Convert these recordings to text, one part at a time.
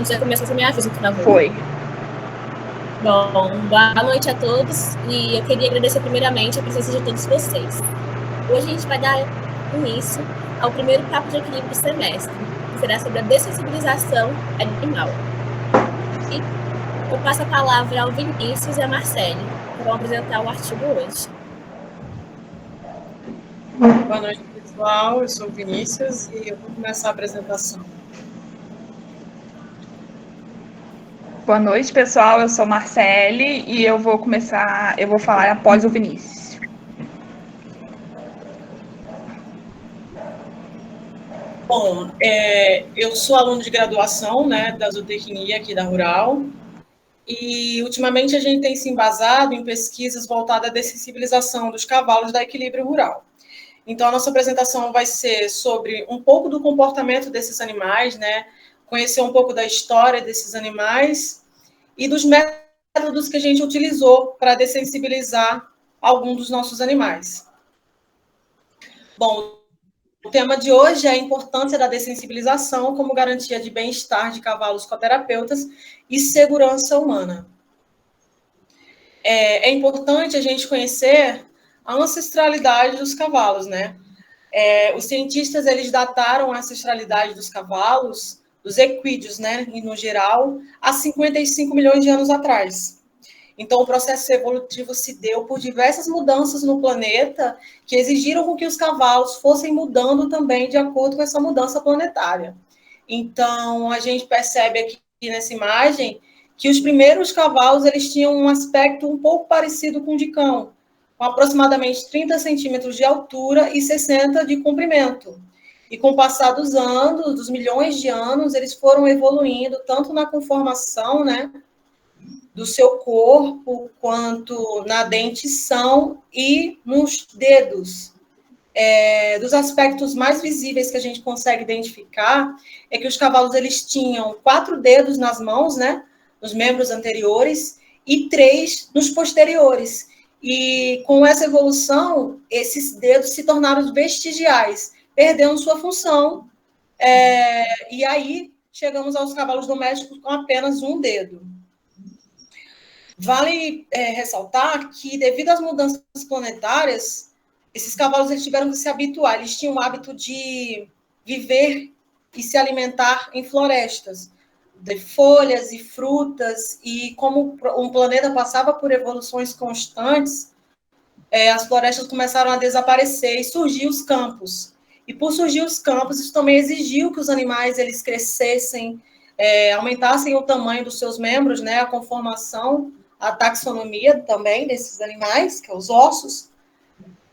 Antes de começar, você me avisa que tá bom. Foi. Bom, boa noite a todos e eu queria agradecer primeiramente a presença de todos vocês. Hoje a gente vai dar início ao primeiro papo de equilíbrio do semestre, que será sobre a dessensibilização animal. E eu passo a palavra ao Vinícius e a Marcele, que vão apresentar o artigo hoje. Boa noite, pessoal. Eu sou o Vinícius e eu vou começar a apresentação. Boa noite, pessoal. Eu sou Marcele e eu vou falar após o Vinícius. Bom, eu sou aluno de graduação, né, da zootecnia aqui da Rural, e ultimamente a gente tem se embasado em pesquisas voltadas à dessensibilização dos cavalos da equilíbrio rural. Então, a nossa apresentação vai ser sobre um pouco do comportamento desses animais, né, conhecer um pouco da história desses animais e dos métodos que a gente utilizou para dessensibilizar algum dos nossos animais. Bom, o tema de hoje é a importância da dessensibilização como garantia de bem-estar de cavalos coterapeutas e segurança humana. É importante a gente conhecer a ancestralidade dos cavalos, né? Os cientistas, eles dataram a ancestralidade dos cavalos, dos equídeos, né, e no geral, há 55 milhões de anos atrás. Então, o processo evolutivo se deu por diversas mudanças no planeta que exigiram com que os cavalos fossem mudando também de acordo com essa mudança planetária. Então, a gente percebe aqui nessa imagem que os primeiros cavalos eles tinham um aspecto um pouco parecido com o de cão, com aproximadamente 30 centímetros de altura e 60 de comprimento. E com o passar dos anos, dos milhões de anos, eles foram evoluindo tanto na conformação, né, do seu corpo, quanto na dentição e nos dedos. Dos aspectos mais visíveis que a gente consegue identificar é que os cavalos eles tinham 4 dedos nas mãos, né, nos membros anteriores, e 3 nos posteriores. E com essa evolução, esses dedos se tornaram vestigiais, perdendo sua função. E aí chegamos aos cavalos domésticos com apenas um dedo. Vale ressaltar que, devido às mudanças planetárias, esses cavalos eles tiveram que se habituar. Eles tinham o hábito de viver e se alimentar em florestas, de folhas e frutas, e como um planeta passava por evoluções constantes, as florestas começaram a desaparecer e surgiu os campos. E por surgir os campos, isso também exigiu que os animais eles crescessem, aumentassem o tamanho dos seus membros, né, a conformação, a taxonomia também desses animais, que é os ossos,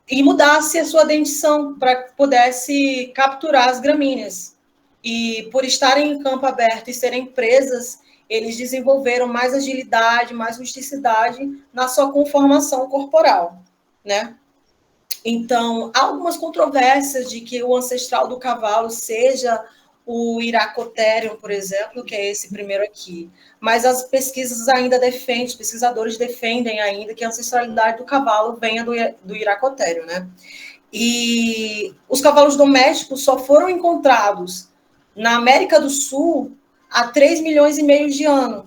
e mudasse a sua dentição para que pudesse capturar as gramíneas. E por estarem em campo aberto e serem presas, eles desenvolveram mais agilidade, mais rusticidade na sua conformação corporal, né? Então, há algumas controvérsias de que o ancestral do cavalo seja o Iracotherium, por exemplo, que é esse primeiro aqui. Mas as pesquisas ainda defendem, os pesquisadores defendem ainda que a ancestralidade do cavalo venha do Iracotherium, né? E os cavalos domésticos só foram encontrados na América do Sul há 3 milhões e meio de anos.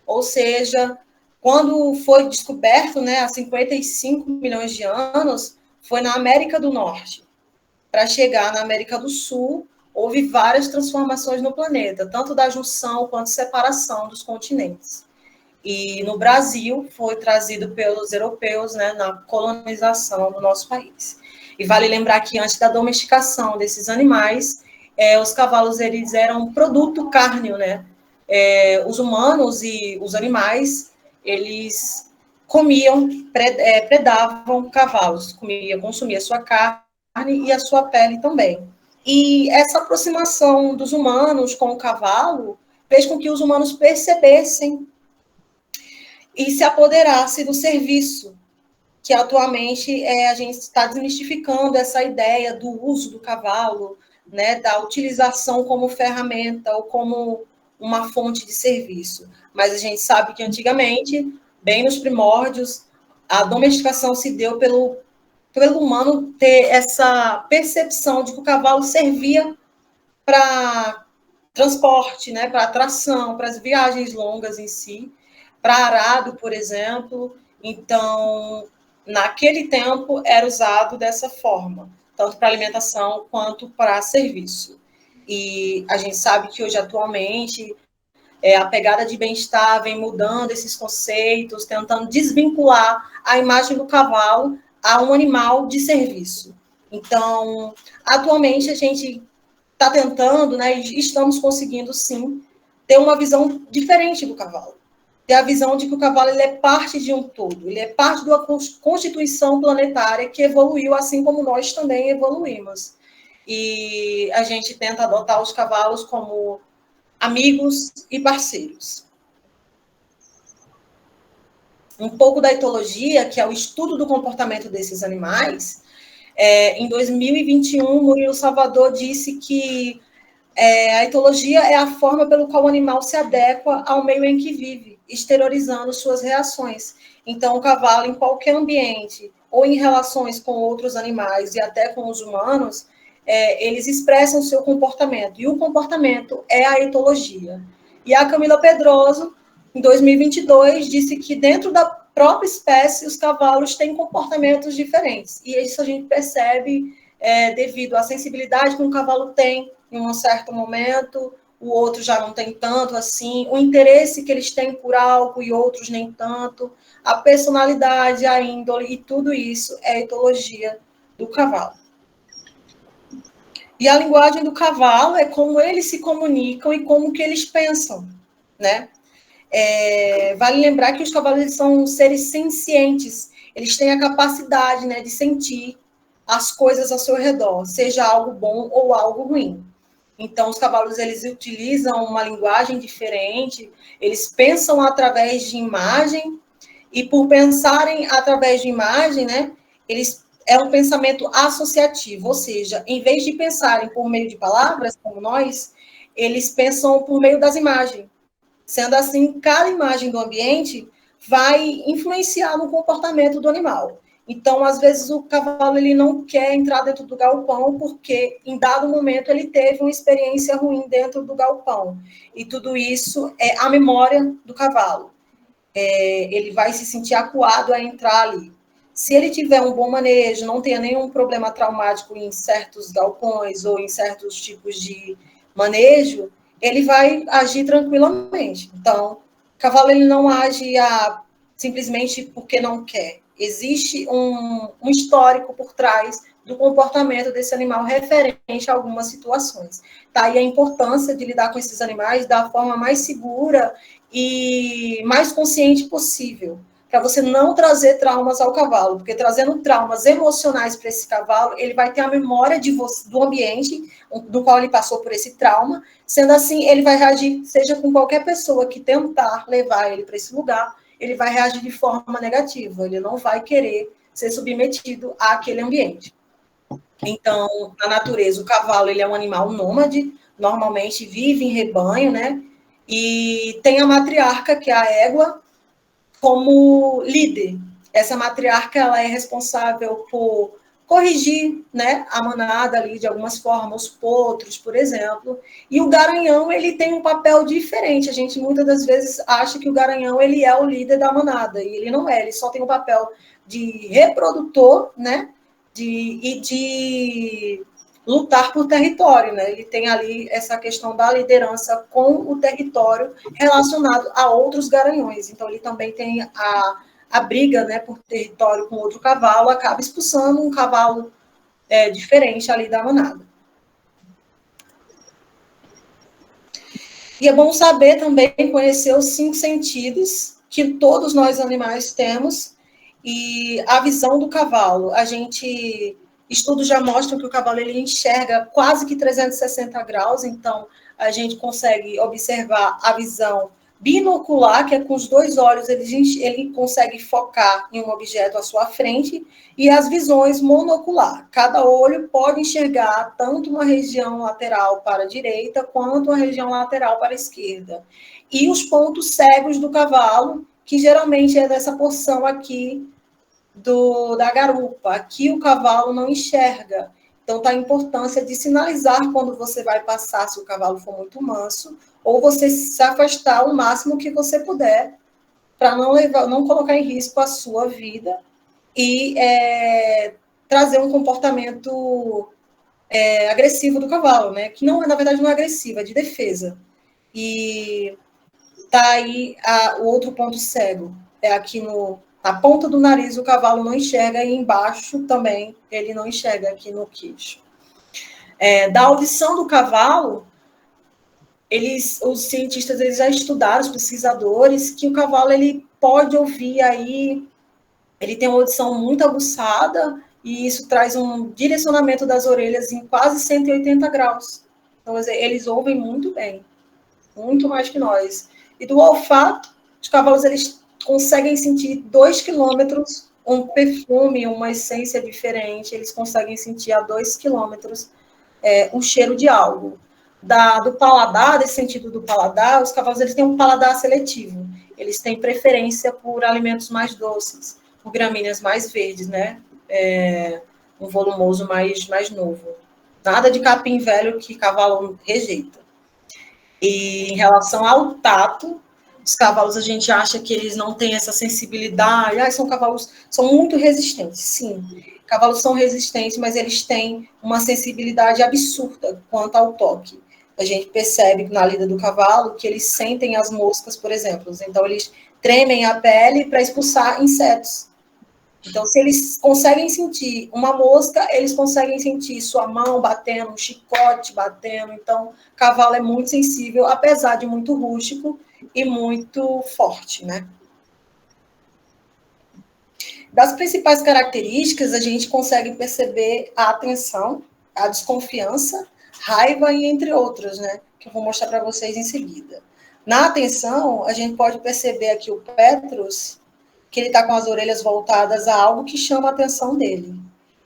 Ou seja, quando foi descoberto, né, há 55 milhões de anos, foi na América do Norte. Para chegar na América do Sul, houve várias transformações no planeta, tanto da junção quanto separação dos continentes. E no Brasil foi trazido pelos europeus, né, na colonização do nosso país. E vale lembrar que antes da domesticação desses animais, os cavalos eles eram produto cárneo, né? Os humanos e os animais eles comiam, predavam cavalos, consumia sua carne e a sua pele também. E essa aproximação dos humanos com o cavalo fez com que os humanos percebessem e se apoderasse do serviço, que atualmente a gente está desmistificando essa ideia do uso do cavalo, né, da utilização como ferramenta ou como uma fonte de serviço. Mas a gente sabe que antigamente, bem nos primórdios, a domesticação se deu pelo humano ter essa percepção de que o cavalo servia para transporte, né, para atração, para as viagens longas em si, para arado, por exemplo. Então, naquele tempo, era usado dessa forma, tanto para alimentação quanto para serviço. E a gente sabe que hoje, atualmente, a pegada de bem-estar vem mudando esses conceitos, tentando desvincular a imagem do cavalo a um animal de serviço. Então, atualmente, a gente está tentando, né, e estamos conseguindo, sim, ter uma visão diferente do cavalo. Ter a visão de que o cavalo ele é parte de um todo, ele é parte de uma constituição planetária que evoluiu, assim como nós também evoluímos. E a gente tenta adotar os cavalos como amigos e parceiros. Um pouco da etologia, que é o estudo do comportamento desses animais, em 2021, Murilo Salvador disse que a etologia é a forma pelo qual o animal se adequa ao meio em que vive, exteriorizando suas reações. Então, o cavalo, em qualquer ambiente, ou em relações com outros animais e até com os humanos, eles expressam seu comportamento. E o comportamento é a etologia. E a Camila Pedroso, em 2022, disse que dentro da própria espécie, os cavalos têm comportamentos diferentes. E isso a gente percebe devido à sensibilidade que um cavalo tem em um certo momento, o outro já não tem tanto assim, o interesse que eles têm por algo e outros nem tanto, a personalidade, a índole, e tudo isso é a etologia do cavalo. E a linguagem do cavalo é como eles se comunicam e como que eles pensam, né? Vale lembrar que os cavalos são seres sencientes, eles têm a capacidade, né, de sentir as coisas ao seu redor, seja algo bom ou algo ruim. Então, os cavalos, eles utilizam uma linguagem diferente, eles pensam através de imagem, e por pensarem através de imagem, né, é um pensamento associativo, ou seja, em vez de pensarem por meio de palavras, como nós, eles pensam por meio das imagens. Sendo assim, cada imagem do ambiente vai influenciar no comportamento do animal. Então, às vezes, o cavalo ele não quer entrar dentro do galpão porque, em dado momento, ele teve uma experiência ruim dentro do galpão. E tudo isso é a memória do cavalo. Ele vai se sentir acuado a entrar ali. Se ele tiver um bom manejo, não tenha nenhum problema traumático em certos galpões ou em certos tipos de manejo, ele vai agir tranquilamente. Então, o cavalo ele não age simplesmente porque não quer. Existe um histórico por trás do comportamento desse animal referente a algumas situações. Tá aí a importância de lidar com esses animais da forma mais segura e mais consciente possível, para você não trazer traumas ao cavalo, porque trazendo traumas emocionais para esse cavalo, ele vai ter a memória do ambiente do qual ele passou por esse trauma, sendo assim, ele vai reagir, seja com qualquer pessoa que tentar levar ele para esse lugar, ele vai reagir de forma negativa, ele não vai querer ser submetido àquele ambiente. Então, na natureza, o cavalo ele é um animal nômade, normalmente vive em rebanho, né? E tem a matriarca, que é a égua, como líder. Essa matriarca ela é responsável por corrigir, né, a manada ali de algumas formas, os potros, por exemplo. E o garanhão ele tem um papel diferente. A gente muitas das vezes acha que o garanhão ele é o líder da manada, e ele não é. Ele só tem o papel de reprodutor, né, de lutar por território, né? Ele tem ali essa questão da liderança com o território relacionado a outros garanhões. Então, ele também tem a briga, né, por território com outro cavalo, acaba expulsando um cavalo diferente ali da manada. E é bom saber também, conhecer os 5 sentidos que todos nós animais temos e a visão do cavalo. Estudos já mostram que o cavalo ele enxerga quase que 360 graus, então a gente consegue observar a visão binocular, que é com os 2 olhos, ele consegue focar em um objeto à sua frente, e as visões monocular. Cada olho pode enxergar tanto uma região lateral para a direita, quanto uma região lateral para a esquerda. E os pontos cegos do cavalo, que geralmente é dessa porção aqui da garupa. Aqui o cavalo não enxerga. Então, está a importância de sinalizar quando você vai passar, se o cavalo for muito manso, ou você se afastar o máximo que você puder, para não colocar em risco a sua vida e trazer um comportamento agressivo do cavalo, né? Que não, na verdade, não é agressivo, é de defesa. E tá aí o outro ponto cego, é aqui na ponta do nariz o cavalo não enxerga e embaixo também ele não enxerga aqui no queixo. Da audição do cavalo, os cientistas eles já estudaram, os pesquisadores, que o cavalo ele pode ouvir aí, ele tem uma audição muito aguçada e isso traz um direcionamento das orelhas em quase 180 graus. Então, eles ouvem muito bem, muito mais que nós. E do olfato, os cavalos eles conseguem sentir 2 quilômetros um perfume, uma essência diferente, eles conseguem sentir a 2 quilômetros um cheiro de algo. Do paladar, desse sentido do paladar, os cavalos eles têm um paladar seletivo. Eles têm preferência por alimentos mais doces, por gramíneas mais verdes, né? Um volumoso mais novo. Nada de capim velho que cavalo rejeita. E em relação ao tato, os cavalos a gente acha que eles não têm essa sensibilidade. São cavalos, são muito resistentes, sim. Cavalos são resistentes, mas eles têm uma sensibilidade absurda quanto ao toque. A gente percebe na lida do cavalo que eles sentem as moscas, por exemplo. Então, eles tremem a pele para expulsar insetos. Então, se eles conseguem sentir uma mosca, eles conseguem sentir sua mão batendo, um chicote batendo. Então, o cavalo é muito sensível, apesar de muito rústico e muito forte, né? Das principais características, a gente consegue perceber a atenção, a desconfiança, raiva e entre outras, né? Que eu vou mostrar para vocês em seguida. Na atenção, a gente pode perceber aqui o Petrus, que ele está com as orelhas voltadas a algo que chama a atenção dele.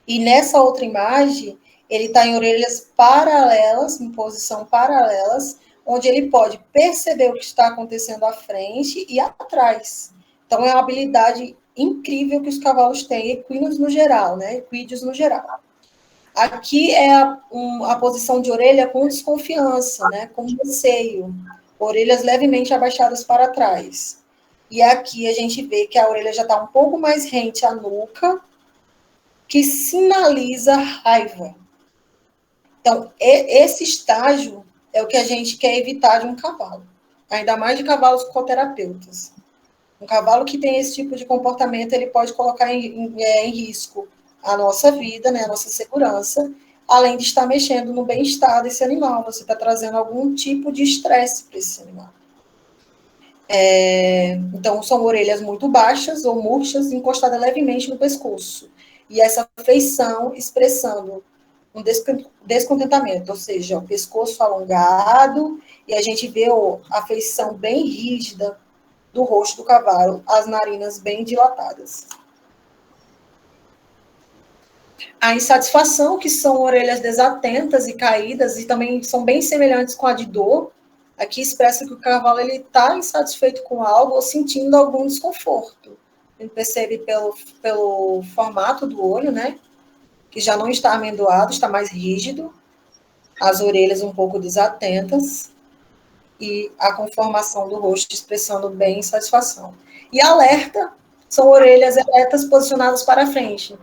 E nessa outra imagem, ele está em orelhas paralelas, em posição paralelas, onde ele pode perceber o que está acontecendo à frente e atrás. Então, é uma habilidade incrível que os cavalos têm, equinos no geral, né? Equídeos no geral. Aqui é a posição de orelha com desconfiança, né? Com receio. Orelhas levemente abaixadas para trás. E aqui a gente vê que a orelha já está um pouco mais rente à nuca, que sinaliza raiva. Então, esse estágio é o que a gente quer evitar de um cavalo. Ainda mais de cavalos coterapeutas. Um cavalo que tem esse tipo de comportamento, ele pode colocar em risco a nossa vida, né, a nossa segurança, além de estar mexendo no bem-estar desse animal. Você está trazendo algum tipo de estresse para esse animal. Então, são orelhas muito baixas ou murchas, encostadas levemente no pescoço. E essa feição expressando um descontentamento, ou seja, o pescoço alongado, e a gente vê a feição bem rígida do rosto do cavalo, as narinas bem dilatadas. A insatisfação, que são orelhas desatentas e caídas, e também são bem semelhantes com a de dor. Aqui expressa que o cavalo está insatisfeito com algo ou sentindo algum desconforto. A gente percebe pelo formato do olho, né? Que já não está amendoado, está mais rígido. As orelhas um pouco desatentas. E a conformação do rosto expressando bem insatisfação. E alerta são orelhas eretas posicionadas para frente.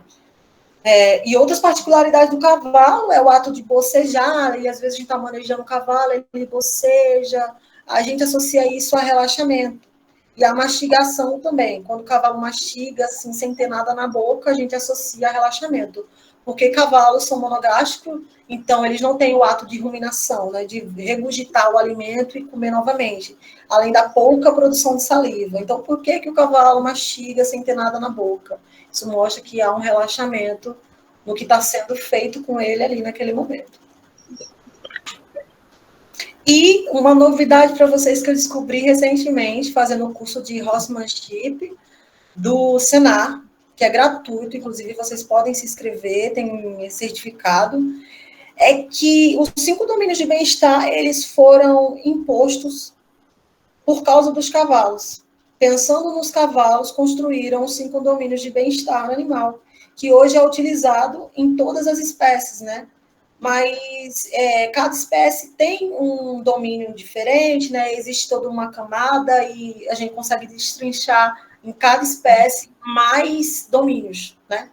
E outras particularidades do cavalo é o ato de bocejar, e às vezes a gente está manejando o cavalo, ele boceja, a gente associa isso a relaxamento. E a mastigação também, quando o cavalo mastiga, assim, sem ter nada na boca, a gente associa a relaxamento. Porque cavalos são monogástricos, então eles não têm o ato de ruminação, né, de regurgitar o alimento e comer novamente, além da pouca produção de saliva. Então, por que o cavalo mastiga sem ter nada na boca? Isso mostra que há um relaxamento no que está sendo feito com ele ali naquele momento. E uma novidade para vocês que eu descobri recentemente, fazendo o curso de horsemanship do Senar, que é gratuito, inclusive vocês podem se inscrever, tem certificado, é que os 5 domínios de bem-estar, eles foram impostos por causa dos cavalos. Pensando nos cavalos, construíram os 5 domínios de bem-estar no animal, que hoje é utilizado em todas as espécies, né? mas cada espécie tem um domínio diferente, né? Existe toda uma camada e a gente consegue destrinchar em cada espécie mais domínios, né?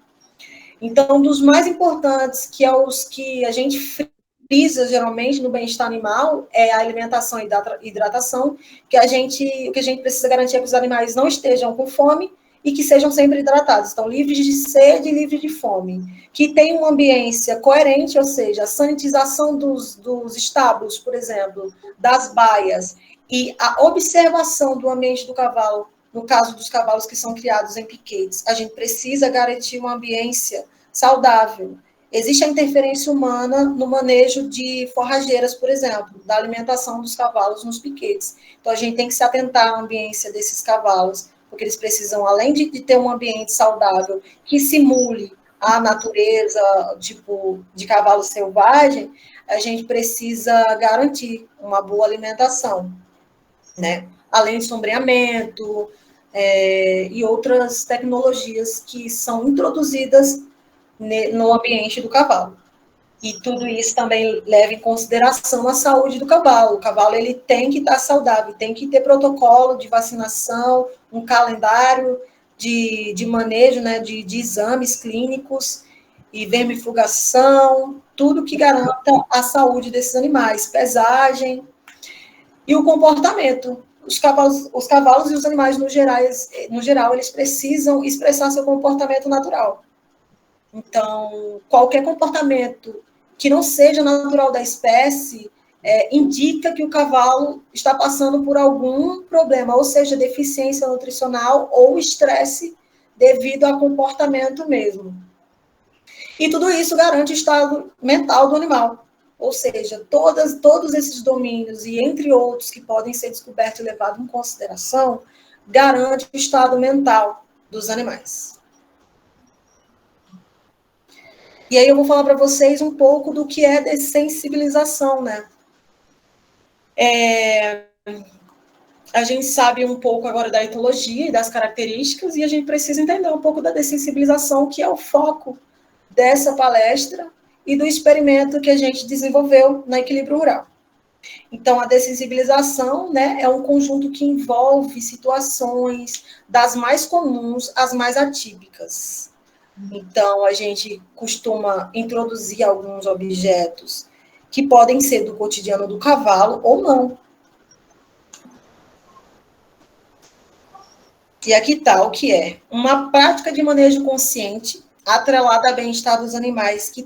Então, dos mais importantes, que é os que a gente frisa geralmente no bem-estar animal, é a alimentação e hidratação, que o que a gente precisa garantir é que os animais não estejam com fome e que sejam sempre hidratados, então livres de sede e livres de fome, que tenham uma ambiência coerente, ou seja, a sanitização dos estábulos, por exemplo, das baias, e a observação do ambiente do cavalo, no caso dos cavalos que são criados em piquetes, a gente precisa garantir uma ambiência saudável. Existe a interferência humana no manejo de forrageiras, por exemplo, da alimentação dos cavalos nos piquetes. Então, a gente tem que se atentar à ambiência desses cavalos, porque eles precisam, além de ter um ambiente saudável que simule a natureza, tipo, de cavalo selvagem, a gente precisa garantir uma boa alimentação, né? Além de sombreamento, e outras tecnologias que são introduzidas no ambiente do cavalo. E tudo isso também leva em consideração a saúde do cavalo. O cavalo ele tem que estar saudável, tem que ter protocolo de vacinação, um calendário de manejo, né, de exames clínicos e vermifugação, tudo que garanta a saúde desses animais, pesagem e o comportamento. Os cavalos e os animais no geral, eles precisam expressar seu comportamento natural. Então, qualquer comportamento que não seja natural da espécie indica que o cavalo está passando por algum problema, ou seja, deficiência nutricional ou estresse devido a comportamento mesmo. E tudo isso garante o estado mental do animal, ou seja, todos esses domínios e entre outros que podem ser descobertos e levados em consideração, garante o estado mental dos animais. E aí eu vou falar para vocês um pouco do que é dessensibilização, né? A gente sabe um pouco agora da etologia e das características, e a gente precisa entender um pouco da dessensibilização, que é o foco dessa palestra e do experimento que a gente desenvolveu na Equilíbrio Rural. Então, a dessensibilização, né, é um conjunto que envolve situações das mais comuns às mais atípicas. Então, a gente costuma introduzir alguns objetos que podem ser do cotidiano do cavalo ou não. E aqui está o que é uma prática de manejo consciente atrelada a bem-estar dos animais que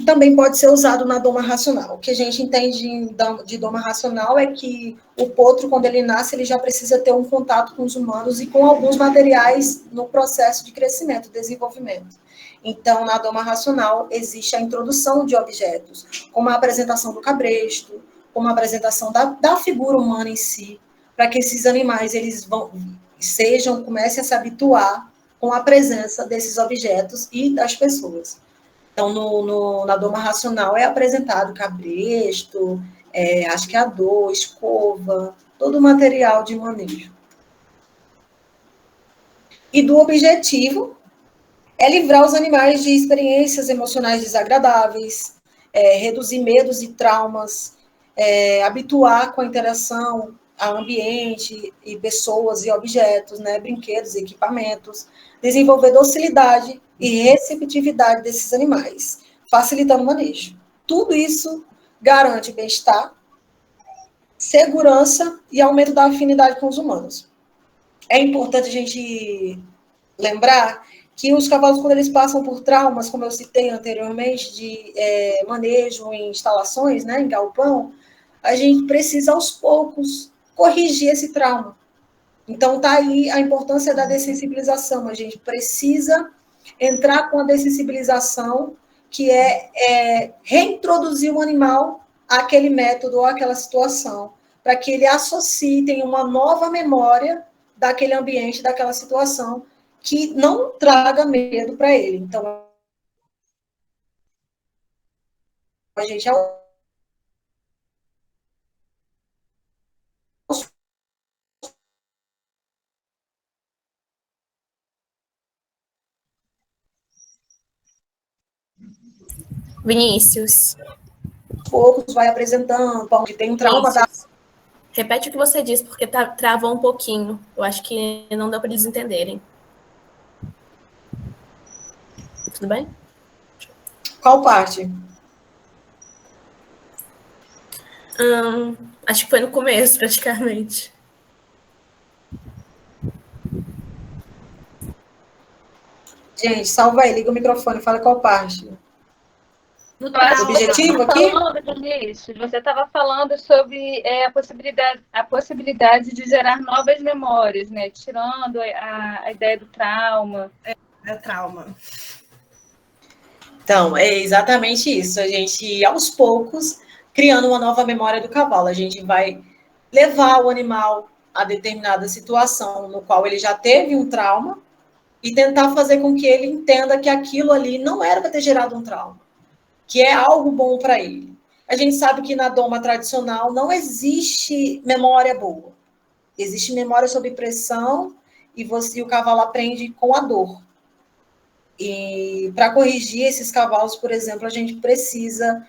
também pode ser usado na doma racional. O que a gente entende de doma racional é que o potro, quando ele nasce, ele já precisa ter um contato com os humanos e com alguns materiais no processo de crescimento, desenvolvimento. Então, na doma racional, existe a introdução de objetos, como a apresentação do cabresto, como a apresentação da figura humana em si, para que esses animais comecem a se habituar com a presença desses objetos e das pessoas. Então, na doma racional é apresentado cabresto, rasqueador, escova, todo o material de manejo. E do objetivo é livrar os animais de experiências emocionais desagradáveis, reduzir medos e traumas, habituar com a interação ao ambiente e pessoas e objetos, né, brinquedos, equipamentos, desenvolver docilidade e receptividade desses animais, facilitando o manejo. Tudo isso garante bem-estar, segurança e aumento da afinidade com os humanos. É importante a gente lembrar que os cavalos, quando eles passam por traumas, como eu citei anteriormente, de manejo em instalações, né, em galpão, a gente precisa, aos poucos, corrigir esse trauma. Então, está aí a importância da dessensibilização. A gente precisa entrar com a dessensibilização, que é reintroduzir o animal àquele método ou àquela situação, para que ele associe, tenha uma nova memória daquele ambiente, daquela situação, que não traga medo para ele. Então, a gente Vinícius. Poucos vai apresentando, onde tem um trauma da... Repete o que você disse, porque travou um pouquinho. Eu acho que não deu para eles entenderem. Tudo bem? Qual parte? Acho que foi no começo, praticamente. Gente, salva aí, liga o microfone, fala qual parte. No objetivo aqui? Você estava falando sobre a possibilidade de gerar novas memórias, né? Tirando a ideia do trauma. É trauma. Então, é exatamente isso. A gente, aos poucos, criando uma nova memória do cavalo. A gente vai levar o animal a determinada situação no qual ele já teve um trauma e tentar fazer com que ele entenda que aquilo ali não era para ter gerado um trauma, que é algo bom para ele. A gente sabe que na doma tradicional não existe memória boa. Existe memória sob pressão e o cavalo aprende com a dor. E para corrigir esses cavalos, por exemplo, a gente precisa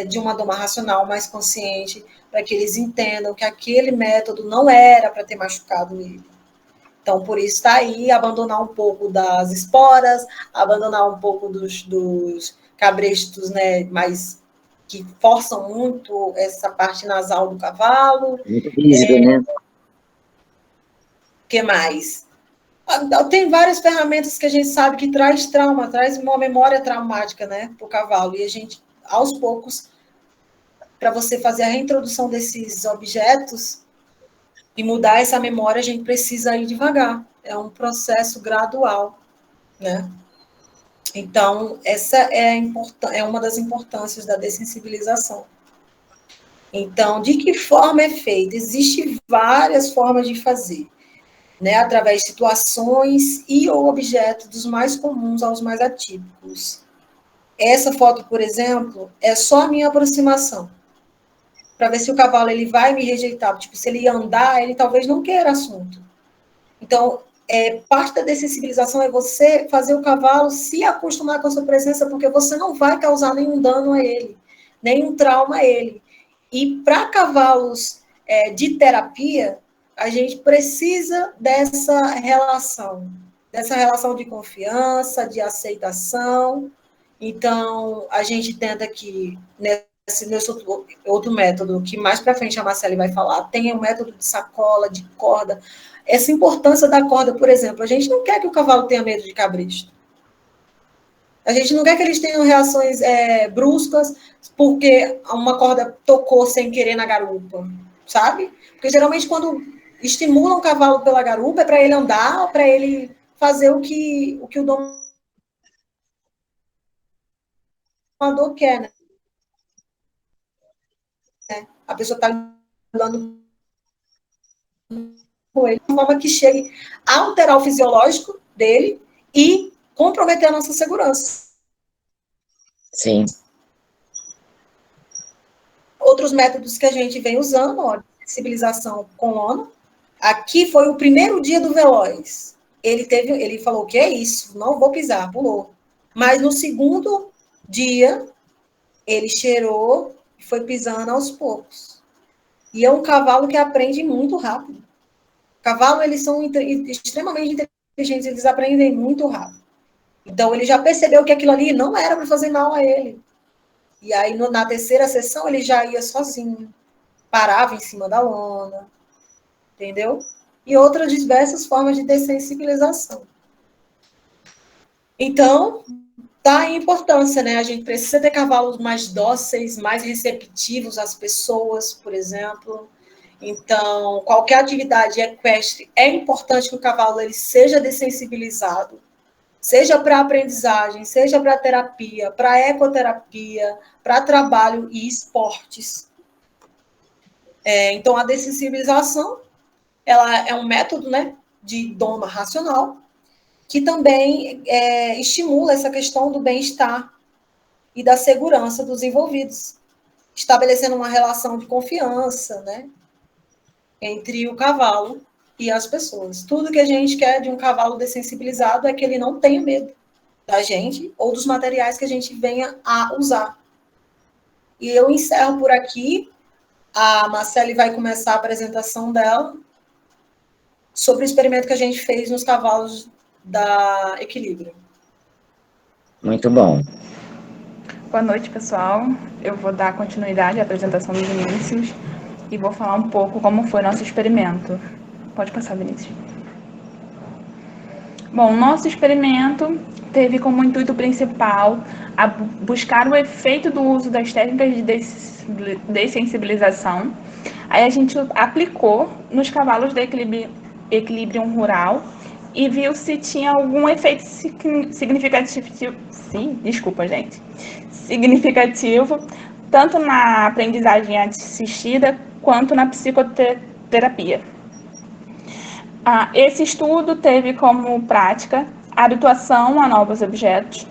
de uma doma racional mais consciente, para que eles entendam que aquele método não era para ter machucado ele. Então, por isso está aí, abandonar um pouco das esporas, abandonar um pouco dos cabrestos, né, mais que forçam muito essa parte nasal do cavalo. Muito rígido, né? O que mais? Tem várias ferramentas que a gente sabe que traz trauma, traz uma memória traumática, né, para o cavalo. E a gente, aos poucos, para você fazer a reintrodução desses objetos e mudar essa memória, a gente precisa ir devagar. É um processo gradual, né? Então, essa é uma das importâncias da dessensibilização. Então, de que forma é feita? Existem várias formas de fazer, né? Através de situações e ou objetos dos mais comuns aos mais atípicos. Essa foto, por exemplo, é só a minha aproximação, para ver se o cavalo ele vai me rejeitar. Tipo, se ele andar, ele talvez não queira assunto. Então, parte da dessensibilização é você fazer o cavalo se acostumar com a sua presença, porque você não vai causar nenhum dano a ele, nenhum trauma a ele. E para cavalos de terapia, a gente precisa dessa relação de confiança, de aceitação. Então, a gente tenta que, nesse outro método, que mais para frente a Marcele vai falar, tem o método de sacola, de corda. Essa importância da corda, por exemplo, a gente não quer que o cavalo tenha medo de cabresto. A gente não quer que eles tenham reações bruscas porque uma corda tocou sem querer na garupa, sabe? Porque geralmente quando estimulam o cavalo pela garupa é para ele andar, para ele fazer o que o domador quer, né? A pessoa está andando com ele de forma que chegue a alterar o fisiológico dele e comprometer a nossa segurança. Sim. Outros métodos que a gente vem usando, ó, sensibilização com lona. Aqui foi o primeiro dia do veloz. Ele falou, que é isso? Não vou pisar, pulou. Mas no segundo dia, ele cheirou e foi pisando aos poucos. E é um cavalo que aprende muito rápido. Cavalo, eles são extremamente inteligentes, eles aprendem muito rápido. Então, ele já percebeu que aquilo ali não era para fazer mal a ele. E aí, na terceira sessão, ele já ia sozinho, parava em cima da lona, entendeu? E outras diversas formas de dessensibilização. Então, tá a importância, né? A gente precisa ter cavalos mais dóceis, mais receptivos às pessoas, por exemplo. Então, qualquer atividade equestre, é importante que o cavalo ele seja dessensibilizado, seja para aprendizagem, seja para terapia, para ecoterapia, para trabalho e esportes. Então, a dessensibilização ela é um método, né, de doma racional, que também estimula essa questão do bem-estar e da segurança dos envolvidos, estabelecendo uma relação de confiança, né, entre o cavalo e as pessoas. Tudo que a gente quer de um cavalo dessensibilizado é que ele não tenha medo da gente ou dos materiais que a gente venha a usar. E eu encerro por aqui. A Marcele vai começar a apresentação dela sobre o experimento que a gente fez nos cavalos da Equilíbrio. Muito bom. Boa noite, pessoal. Eu vou dar continuidade à apresentação do Vinícius e vou falar um pouco como foi nosso experimento. Pode passar, Vinícius. Bom, nosso experimento teve como intuito principal a buscar o efeito do uso das técnicas de dessensibilização. Aí a gente aplicou nos cavalos da Equilibrium rural e viu se tinha algum efeito significativo, tanto na aprendizagem assistida quanto na psicoterapia. Esse estudo teve como prática a habituação a novos objetos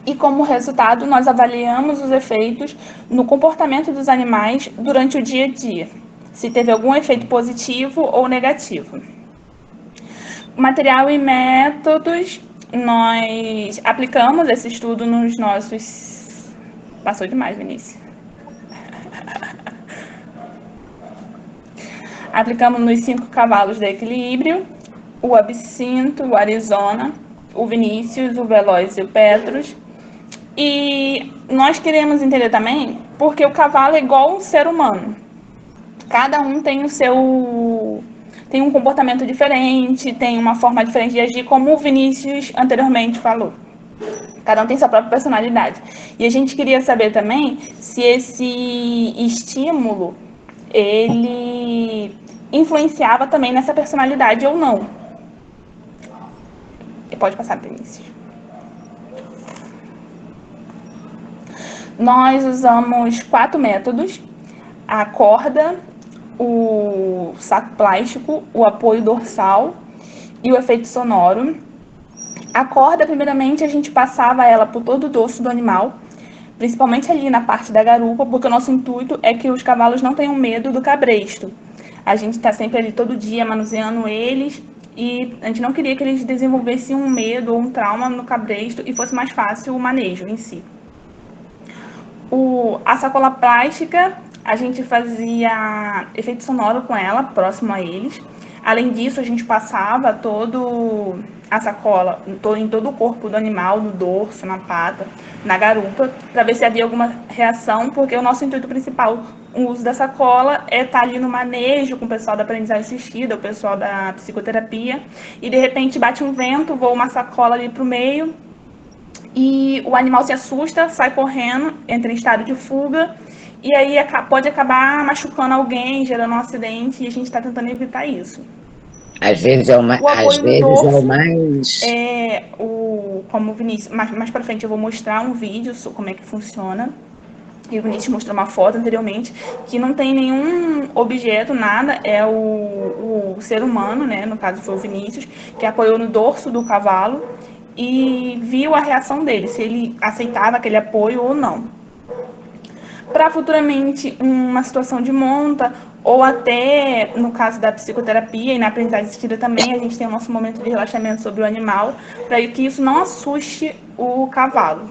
e, como resultado, nós avaliamos os efeitos no comportamento dos animais durante o dia a dia, se teve algum efeito positivo ou negativo. Material e métodos, nós aplicamos esse estudo nos nossos... Passou demais, Vinícius. Aplicamos nos 5 cavalos da Equilíbrio, o Absinto, o Arizona, o Vinícius, o Veloz e o Petrus. E nós queremos entender também porque o cavalo é igual um ser humano. Cada um tem tem um comportamento diferente, tem uma forma diferente de agir, como o Vinícius anteriormente falou. Cada um tem sua própria personalidade. E a gente queria saber também se esse estímulo ele influenciava também nessa personalidade ou não. Pode passar, Vinícius. Nós usamos 4 métodos: a corda, o saco plástico, o apoio dorsal e o efeito sonoro. A corda, primeiramente, a gente passava ela por todo o dorso do animal, principalmente ali na parte da garupa, porque o nosso intuito é que os cavalos não tenham medo do cabresto. A gente está sempre ali todo dia manuseando eles e a gente não queria que eles desenvolvessem um medo ou um trauma no cabresto e fosse mais fácil o manejo em si. A sacola plástica, a gente fazia efeito sonoro com ela, próximo a eles. Além disso, a gente passava a sacola em todo o corpo do animal, no dorso, na pata, na garupa, para ver se havia alguma reação, porque o nosso intuito principal, o uso da sacola, é estar ali no manejo com o pessoal da aprendizagem assistida, o pessoal da psicoterapia, e de repente bate um vento, voa uma sacola ali para o meio, e o animal se assusta, sai correndo, entra em estado de fuga, e aí pode acabar machucando alguém, gerando um acidente, e a gente está tentando evitar isso. Às vezes é o mais... Como o Vinícius, mais para frente eu vou mostrar um vídeo sobre como é que funciona. E o Vinícius mostrou uma foto anteriormente, que não tem nenhum objeto, nada, é o ser humano, né? No caso foi o Vinícius, que apoiou no dorso do cavalo e viu a reação dele, se ele aceitava aquele apoio ou não. Para futuramente uma situação de monta, ou até no caso da psicoterapia e na aprendizagem assistida também, a gente tem o nosso momento de relaxamento sobre o animal, para que isso não assuste o cavalo.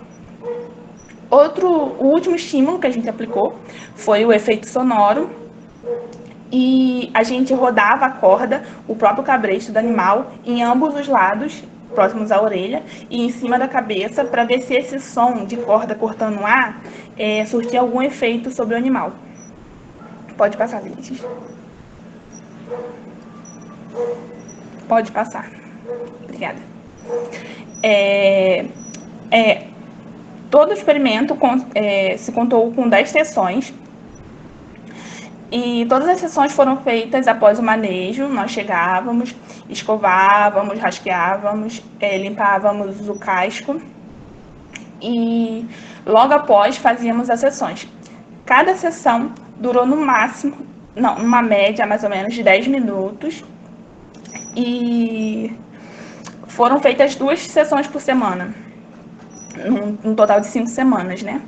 O último estímulo que a gente aplicou foi o efeito sonoro, e a gente rodava a corda, o próprio cabresto do animal, em ambos os lados, próximos à orelha e em cima da cabeça, para ver se esse som de corda cortando o ar surtia algum efeito sobre o animal. Pode passar, Vinícius. Pode passar. Obrigada. Todo o experimento se contou com 10 sessões. E todas as sessões foram feitas após o manejo. Nós chegávamos, escovávamos, rasqueávamos, limpávamos o casco e logo após fazíamos as sessões. Cada sessão durou numa média mais ou menos de 10 minutos e foram feitas 2 sessões por semana, num total de 5 semanas, né?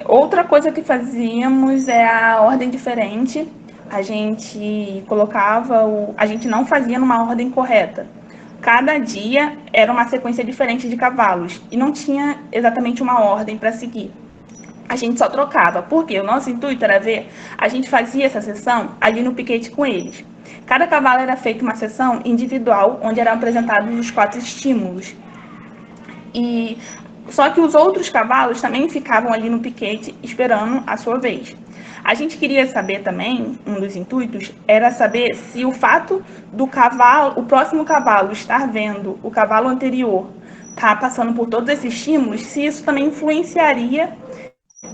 Outra coisa que fazíamos é a ordem diferente. A gente colocava a gente não fazia numa ordem correta. Cada dia era uma sequência diferente de cavalos e não tinha exatamente uma ordem para seguir. A gente só trocava, porque o nosso intuito era ver, a gente fazia essa sessão ali no piquete com eles. Cada cavalo era feito uma sessão individual, onde eram apresentados os 4 estímulos. E só que os outros cavalos também ficavam ali no piquete esperando a sua vez. A gente queria saber também, um dos intuitos, era saber se o fato do cavalo, o próximo cavalo estar vendo o cavalo anterior tá passando por todos esses estímulos, se isso também influenciaria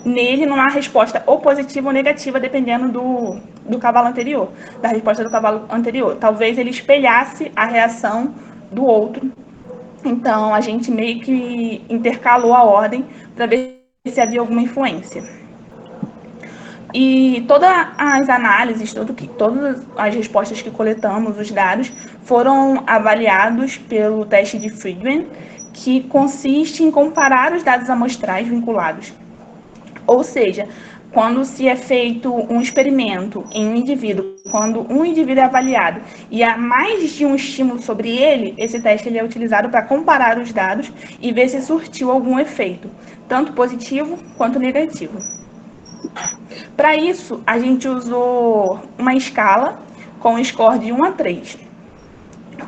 nele numa resposta ou positiva ou negativa, dependendo do cavalo anterior, da resposta do cavalo anterior. Talvez ele espelhasse a reação do outro. Então, a gente meio que intercalou a ordem para ver se havia alguma influência. E todas as análises, todas as respostas que coletamos, os dados, foram avaliados pelo teste de Friedman, que consiste em comparar os dados amostrais vinculados. Ou seja, quando se é feito um experimento em um indivíduo, quando um indivíduo é avaliado e há mais de um estímulo sobre ele, esse teste ele é utilizado para comparar os dados e ver se surtiu algum efeito, tanto positivo quanto negativo. Para isso, a gente usou uma escala com o score de 1 a 3,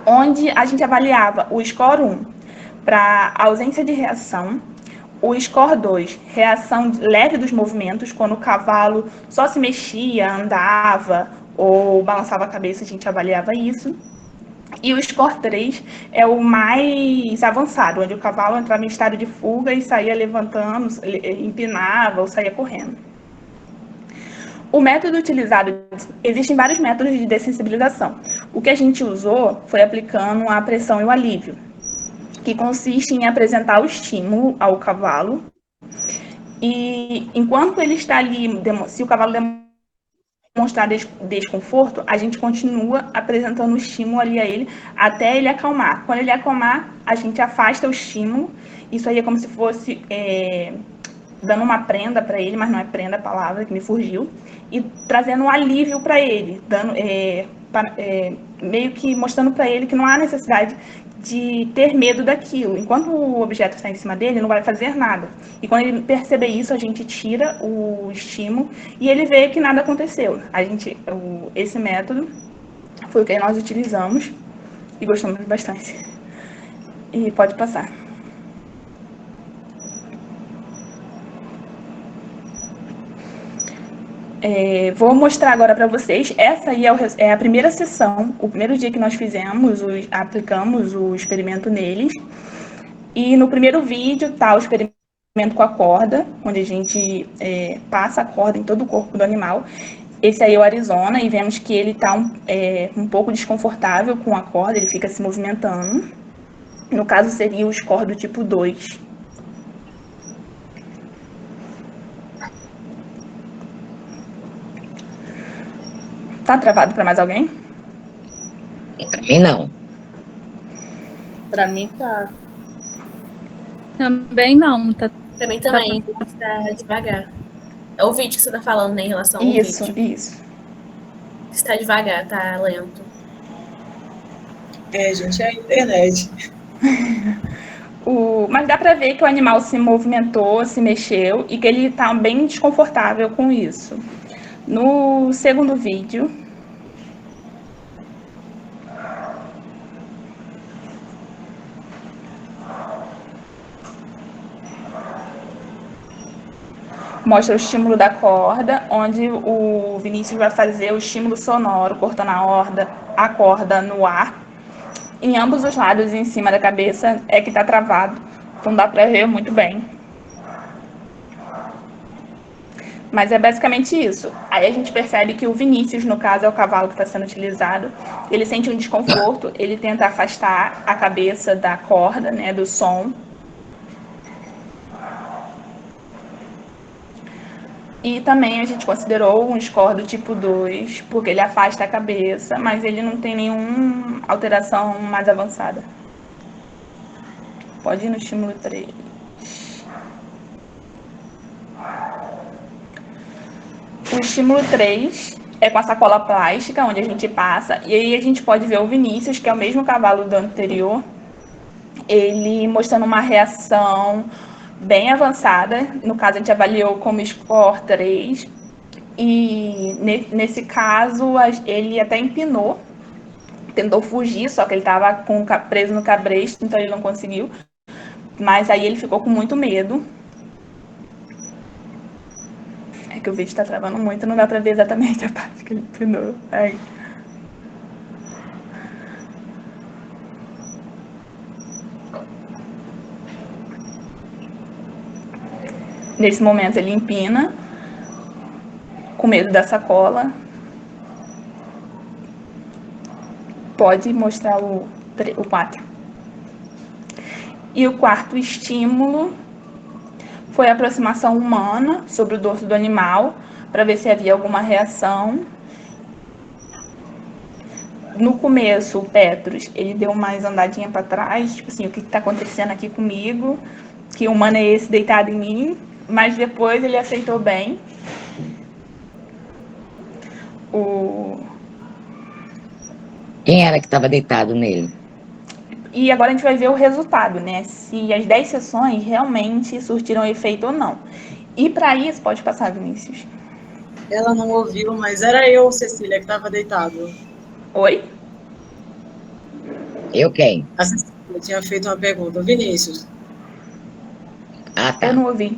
onde a gente avaliava o score 1 para ausência de reação, o score 2, reação leve dos movimentos, quando o cavalo só se mexia, andava ou balançava a cabeça, a gente avaliava isso. E o score 3 é o mais avançado, onde o cavalo entrava em estado de fuga e saía levantando, empinava ou saía correndo. O método utilizado, existem vários métodos de dessensibilização. O que a gente usou foi aplicando a pressão e o alívio, que consiste em apresentar o estímulo ao cavalo e enquanto ele está ali, se o cavalo demonstrar desconforto, a gente continua apresentando o estímulo ali a ele até ele acalmar. Quando ele acalmar, a gente afasta o estímulo. Isso aí é como se fosse dando uma prenda para ele, mas não é prenda a palavra que me fugiu, e trazendo um alívio para ele, dando, meio que mostrando para ele que não há necessidade de ter medo daquilo. Enquanto o objeto está em cima dele, não vai fazer nada. E quando ele perceber isso, a gente tira o estímulo e ele vê que nada aconteceu. Esse método foi o que nós utilizamos e gostamos bastante. E pode passar. Vou mostrar agora para vocês, essa aí é a primeira sessão, o primeiro dia que nós aplicamos o experimento neles. E no primeiro vídeo está o experimento com a corda, onde a gente passa a corda em todo o corpo do animal. Esse aí é o Arizona e vemos que ele está um pouco desconfortável com a corda, ele fica se movimentando. No caso seria o score do tipo 2. Tá travado para mais alguém? Para mim, não. Para mim tá. Também não. Para mim também. Tá devagar. É o vídeo que você tá falando, né, em relação ao Isso. Está devagar, tá lento. Gente, é a internet. Mas dá para ver que o animal se movimentou, se mexeu e que ele está bem desconfortável com isso. No segundo vídeo, mostra o estímulo da corda, onde o Vinícius vai fazer o estímulo sonoro, cortando a corda no ar. Em ambos os lados, em cima da cabeça, é que está travado, então dá para ver muito bem. Mas é basicamente isso. Aí a gente percebe que o Vinícius, no caso, é o cavalo que está sendo utilizado. Ele sente um desconforto, ele tenta afastar a cabeça da corda, né, do som. E também a gente considerou um score do tipo 2, porque ele afasta a cabeça, mas ele não tem nenhuma alteração mais avançada. Pode ir no estímulo 3. O estímulo 3 é com a sacola plástica, onde a gente passa, e aí a gente pode ver o Vinícius, que é o mesmo cavalo do anterior, ele mostrando uma reação bem avançada. No caso, a gente avaliou como score 3, e nesse caso ele até empinou, tentou fugir, só que ele estava preso no cabresto, então ele não conseguiu. Mas aí ele ficou com muito medo. É que o vídeo está travando muito, não dá para ver exatamente a parte que ele empinou. Aí. Nesse momento ele empina, com medo da sacola. Pode mostrar o 4. E o quarto estímulo foi a aproximação humana sobre o dorso do animal, para ver se havia alguma reação. No começo, o Petrus, ele deu mais andadinha para trás, tipo assim, o que está acontecendo aqui comigo? Que humano é esse deitado em mim? Mas depois ele aceitou bem. Quem era que estava deitado nele? E agora a gente vai ver o resultado, né? Se as 10 sessões realmente surtiram efeito ou não. E para isso, pode passar, Vinícius. Ela não ouviu, mas era eu, Cecília, que estava deitado. Oi? Eu quem? A Cecília tinha feito uma pergunta. Vinícius. Ah, tá. Eu não ouvi.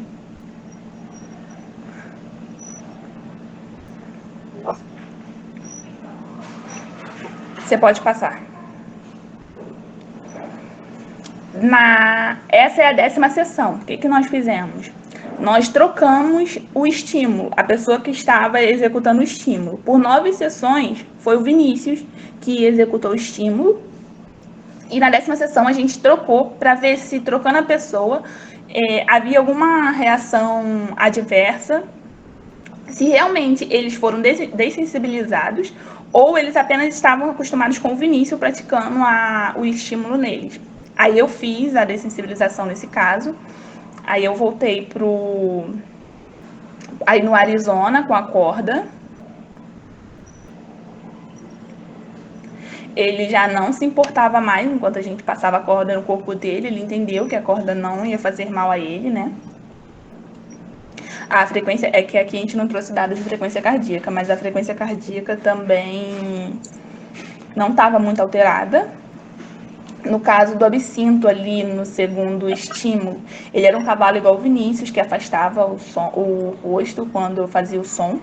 Você pode passar. Essa é a 10ª sessão. O que nós fizemos? Nós trocamos o estímulo, a pessoa que estava executando o estímulo. Por 9 sessões, foi o Vinícius que executou o estímulo. E na 10ª sessão a gente trocou para ver se, trocando a pessoa, havia alguma reação adversa, se realmente eles foram dessensibilizados ou eles apenas estavam acostumados com o Vinícius praticando o estímulo neles. Aí eu fiz a dessensibilização nesse caso, aí eu voltei aí no Arizona com a corda. Ele já não se importava mais enquanto a gente passava a corda no corpo dele, ele entendeu que a corda não ia fazer mal a ele, né? A frequência, é que aqui a gente não trouxe dados de frequência cardíaca, mas a frequência cardíaca também não estava muito alterada. No caso do absinto ali no segundo estímulo, ele era um cavalo igual o Vinícius, que afastava o rosto quando fazia o som.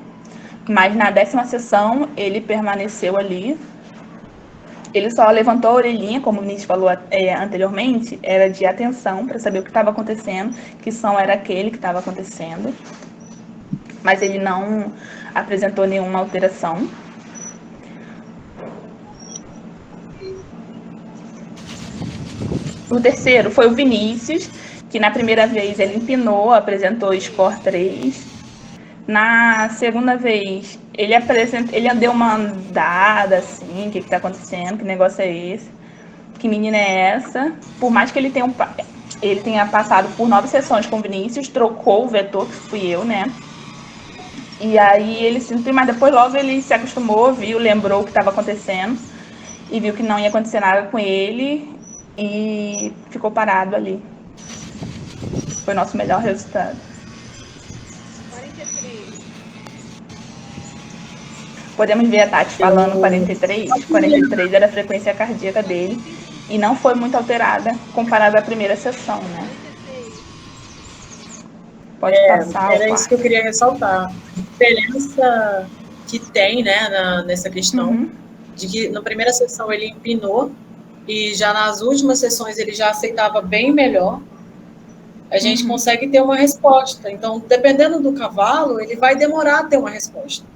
Mas na 10ª sessão, ele permaneceu ali. Ele só levantou a orelhinha, como o Vinícius falou anteriormente, era de atenção para saber o que estava acontecendo, que som era aquele que estava acontecendo. Mas ele não apresentou nenhuma alteração. O terceiro foi o Vinícius, que na primeira vez ele empinou, apresentou score 3. Na segunda vez, ele deu uma andada, assim, o que está acontecendo, que negócio é esse, que menina é essa. Por mais que ele tenha passado por 9 sessões com o Vinícius, trocou o vetor, que fui eu, né? E aí mas depois logo ele se acostumou, lembrou o que estava acontecendo e viu que não ia acontecer nada com ele e ficou parado ali. Foi o nosso melhor resultado. 43. Podemos ver a Tati falando 43. 43 era a frequência cardíaca dele e não foi muito alterada comparada à primeira sessão, né? Pode passar. Era isso que eu queria ressaltar. A diferença que tem, né, nessa questão, de que na primeira sessão ele empinou e já nas últimas sessões ele já aceitava bem melhor. A gente consegue ter uma resposta. Então, dependendo do cavalo, ele vai demorar a ter uma resposta,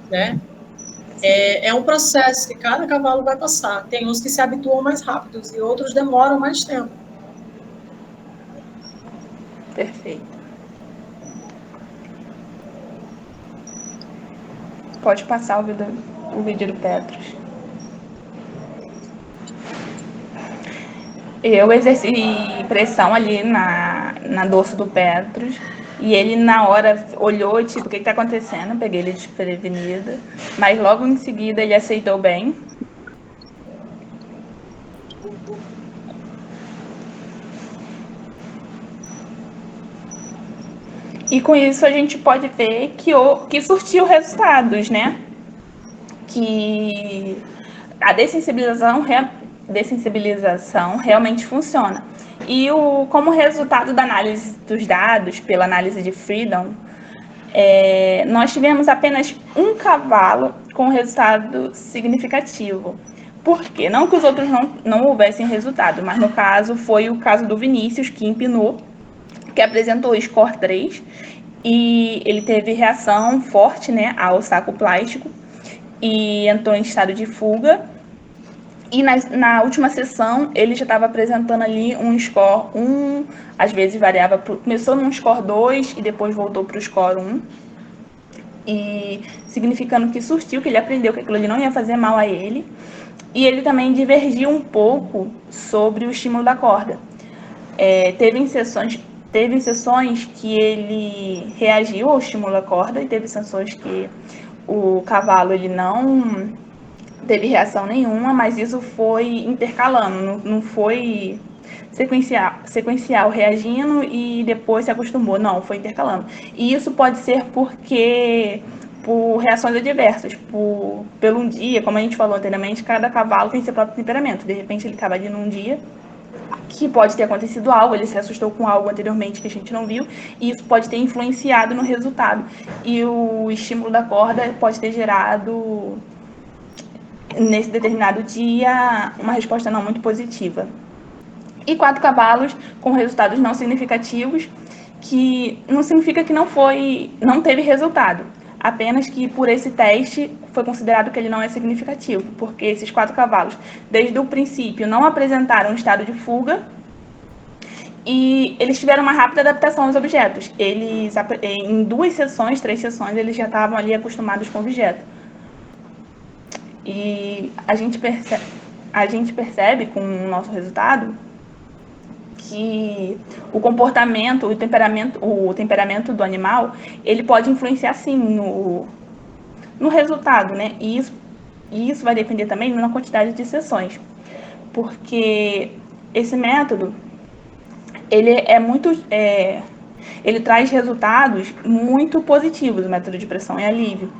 né? É um processo que cada cavalo vai passar. Tem uns que se habituam mais rápidos e outros demoram mais tempo. Perfeito. Pode passar o vídeo do Petrus. Eu exerci pressão ali na dorso do Petrus E ele, na hora, olhou e, tipo, o que está acontecendo? Peguei ele desprevenida. Mas logo em seguida ele aceitou bem. E com isso a gente pode ver que surtiu resultados, né? Que a dessensibilização realmente funciona. E como resultado da análise dos dados, pela análise de Freedom, nós tivemos apenas um cavalo com resultado significativo. Por quê? Não que os outros não houvessem resultado, mas no caso foi o caso do Vinícius, que empinou, que apresentou score 3, e ele teve reação forte, né, ao saco plástico e entrou em estado de fuga. E na última sessão, ele já estava apresentando ali um score 1, às vezes variava, começou num score 2 e depois voltou para o score 1, e significando que surtiu, que ele aprendeu que aquilo ali não ia fazer mal a ele. E ele também divergiu um pouco sobre o estímulo da corda. Teve sessões que ele reagiu ao estímulo da corda e teve sessões que o cavalo ele não teve reação nenhuma, mas isso foi intercalando, não foi sequencial reagindo e depois se acostumou, não, foi intercalando. E isso pode ser por reações adversas, pelo um dia, como a gente falou anteriormente, cada cavalo tem seu próprio temperamento. De repente ele estava ali num dia que pode ter acontecido algo, ele se assustou com algo anteriormente que a gente não viu, e isso pode ter influenciado no resultado. E o estímulo da corda pode ter gerado, nesse determinado dia, uma resposta não muito positiva. E 4 cavalos com resultados não significativos, que não significa que não teve resultado, apenas que por esse teste foi considerado que ele não é significativo, porque esses 4 cavalos, desde o princípio, não apresentaram um estado de fuga e eles tiveram uma rápida adaptação aos objetos. Eles, em 3 sessões, eles já estavam ali acostumados com o objeto. E a gente percebe com o nosso resultado que o comportamento, o temperamento do animal, ele pode influenciar sim no resultado, né? E isso vai depender também na quantidade de sessões, porque esse método ele traz resultados muito positivos, o método de pressão e alívio,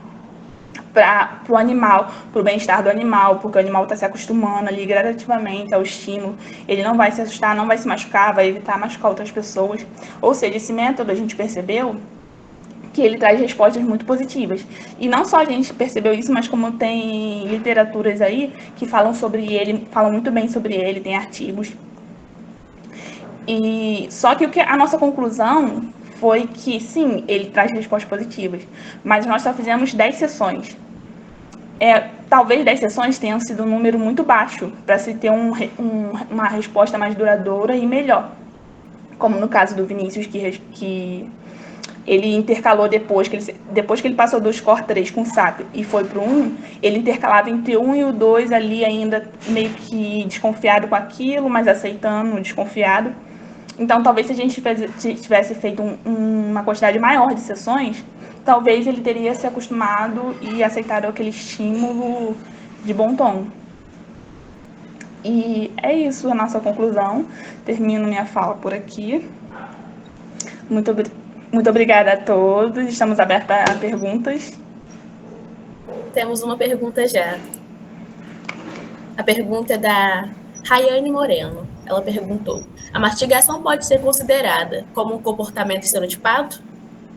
para o animal, para o bem-estar do animal, porque o animal está se acostumando ali gradativamente ao estímulo, ele não vai se assustar, não vai se machucar, vai evitar machucar outras pessoas. Ou seja, esse método a gente percebeu que ele traz respostas muito positivas. E não só a gente percebeu isso, mas como tem literaturas aí que falam sobre ele, falam muito bem sobre ele, tem artigos. E só que a nossa conclusão foi que, sim, ele traz respostas positivas, mas nós só fizemos 10 sessões. Talvez 10 sessões tenham sido um número muito baixo para se ter uma resposta mais duradoura e melhor. Como no caso do Vinícius, que ele intercalou depois que ele passou do score 3 com o saco e foi para o 1, ele intercalava entre o 1 e o 2 ali ainda meio que desconfiado com aquilo, mas aceitando, desconfiado. Então, talvez se a gente tivesse feito uma quantidade maior de sessões, talvez ele teria se acostumado e aceitado aquele estímulo de bom tom. E é isso a nossa conclusão. Termino minha fala por aqui. Muito obrigada a todos. Estamos abertos a perguntas. Temos uma pergunta já. A pergunta é da Rayane Moreno. Ela perguntou: a mastigação pode ser considerada como um comportamento estereotipado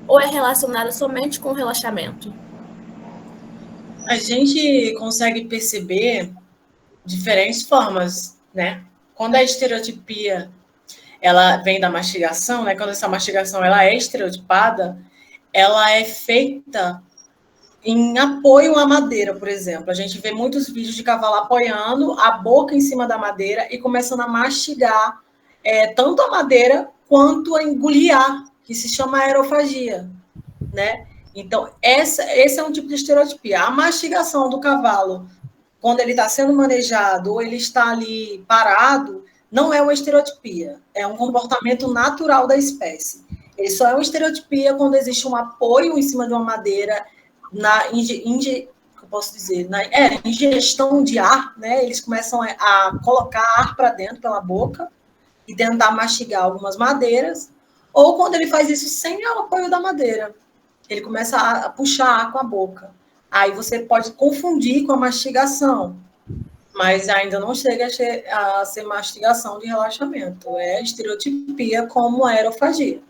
ou é relacionada somente com o relaxamento? A gente consegue perceber diferentes formas, né? Quando a estereotipia ela vem da mastigação, né? Quando essa mastigação ela é estereotipada, ela é feita em apoio à madeira, por exemplo. A gente vê muitos vídeos de cavalo apoiando a boca em cima da madeira e começando a mastigar tanto a madeira quanto a engolir ar, que se chama aerofagia, né? Então, esse é um tipo de estereotipia. A mastigação do cavalo, quando ele está sendo manejado ou ele está ali parado, não é uma estereotipia, é um comportamento natural da espécie. Ele só é uma estereotipia quando existe um apoio em cima de uma madeira na eu posso dizer, na ingestão de ar, né? Eles começam a colocar ar para dentro pela boca e tentar mastigar algumas madeiras, ou quando ele faz isso sem o apoio da madeira, ele começa a puxar ar com a boca. Aí você pode confundir com a mastigação, mas ainda não chega a ser mastigação de relaxamento. É estereotipia como a aerofagia.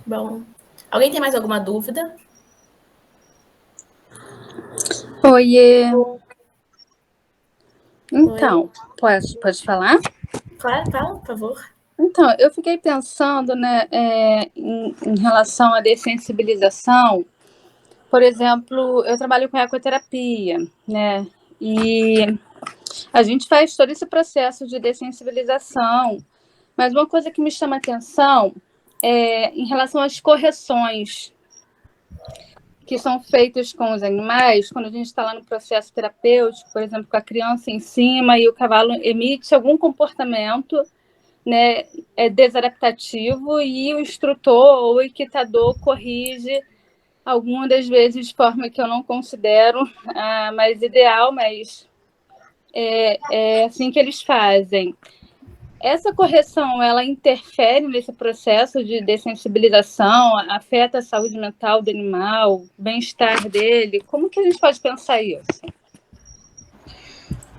Bom, alguém tem mais alguma dúvida? Oiê. Então, pode falar? Claro, fala, por favor. Então, eu fiquei pensando, né, em relação à dessensibilização. Por exemplo, eu trabalho com ecoterapia, né, e a gente faz todo esse processo de dessensibilização, mas uma coisa que me chama a atenção é em relação às correções que são feitas com os animais, quando a gente está lá no processo terapêutico, por exemplo, com a criança em cima e o cavalo emite algum comportamento, né, desadaptativo, e o instrutor ou o equitador corrige, algumas das vezes de forma que eu não considero a mais ideal, mas é assim que eles fazem. Essa correção, ela interfere nesse processo de dessensibilização, afeta a saúde mental do animal, o bem-estar dele? Como que a gente pode pensar isso?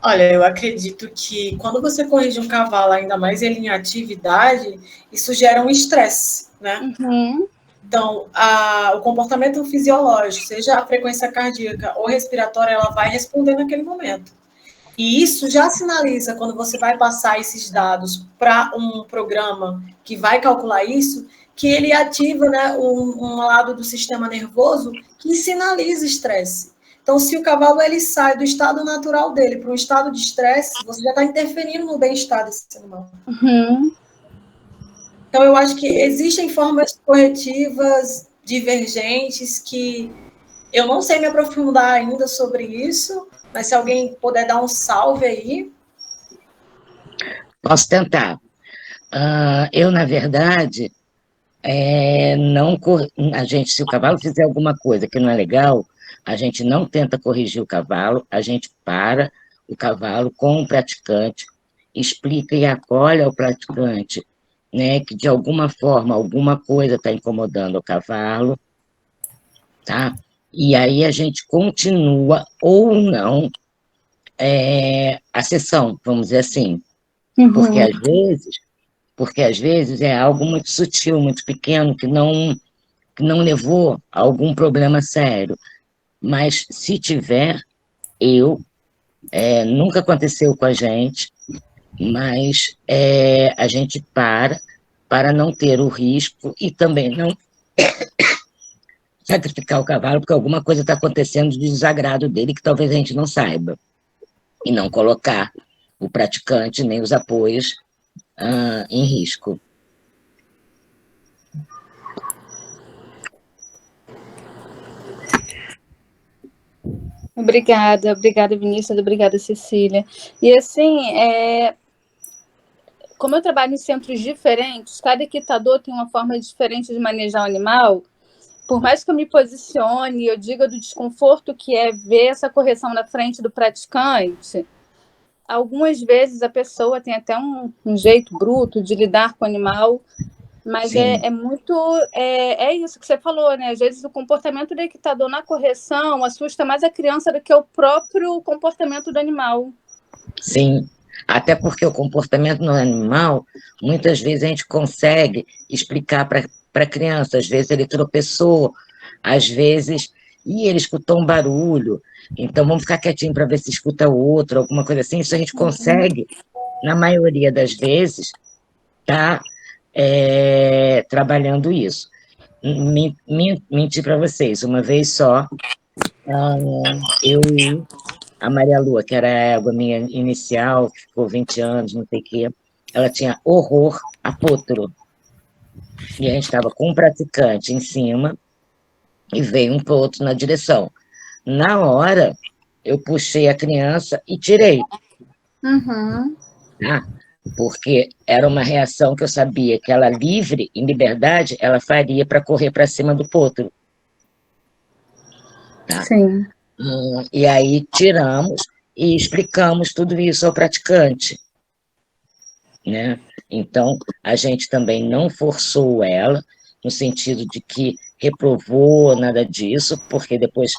Olha, eu acredito que quando você corrige um cavalo, ainda mais ele em atividade, isso gera um estresse, né? Uhum. Então, o comportamento fisiológico, seja a frequência cardíaca ou respiratória, ela vai responder naquele momento. E isso já sinaliza, quando você vai passar esses dados para um programa que vai calcular isso, que ele ativa, né, um lado do sistema nervoso que sinaliza estresse. Então, se o cavalo ele sai do estado natural dele para um estado de estresse, você já está interferindo no bem-estar desse animal. Uhum. Então, eu acho que existem formas corretivas divergentes que eu não sei me aprofundar ainda sobre isso, mas se alguém puder dar um salve aí. Posso tentar. Eu, na verdade, a gente, se o cavalo fizer alguma coisa que não é legal, a gente não tenta corrigir o cavalo, a gente para o cavalo com o praticante, explica e acolhe ao praticante, né, que de alguma forma, alguma coisa está incomodando o cavalo, tá? E aí a gente continua ou não a sessão, vamos dizer assim, porque às vezes é algo muito sutil, muito pequeno, que não levou a algum problema sério. Mas se tiver, nunca aconteceu com a gente, mas a gente para não ter o risco e também não sacrificar o cavalo, porque alguma coisa está acontecendo de desagrado dele que talvez a gente não saiba. E não colocar o praticante nem os apoios em risco. Obrigada, Vinícius, obrigada, Cecília. E assim, como eu trabalho em centros diferentes, cada equitador tem uma forma diferente de manejar o animal. Por mais que eu me posicione, eu diga do desconforto que é ver essa correção na frente do praticante, algumas vezes a pessoa tem até um jeito bruto de lidar com o animal, mas é muito... É isso que você falou, né? Às vezes o comportamento do equitador na correção assusta mais a criança do que o próprio comportamento do animal. Sim, até porque o comportamento no animal, muitas vezes a gente consegue explicar para a criança, às vezes ele tropeçou, às vezes, ele escutou um barulho, então vamos ficar quietinho para ver se escuta outro, alguma coisa assim, isso a gente consegue, na maioria das vezes, tá trabalhando isso. Mentir para vocês, uma vez só, a Maria Lua, que era a égua minha inicial, que ficou 20 anos, não sei o quê, ela tinha horror a potro. E a gente estava com um praticante em cima e veio um potro na direção. Na hora, eu puxei a criança e tirei. Uhum. Tá? porque era uma reação que eu sabia que ela livre, em liberdade, ela faria para correr para cima do potro. Tá? Sim. E aí tiramos e explicamos tudo isso ao praticante, né? Então, a gente também não forçou ela, no sentido de que reprovou, nada disso, porque depois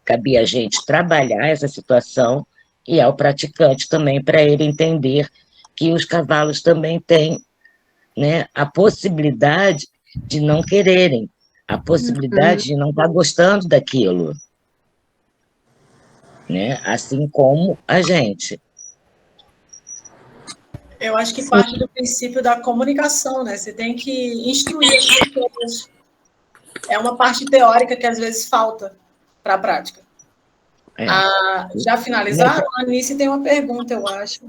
cabia a gente trabalhar essa situação e ao praticante também, para ele entender que os cavalos também têm, né, a possibilidade de não quererem, a possibilidade de não estar gostando daquilo, né? Assim como a gente. Eu acho que parte do princípio da comunicação, né? Você tem que instruir as pessoas. É uma parte teórica que às vezes falta para a prática. Já finalizaram? A Anice tem uma pergunta, eu acho.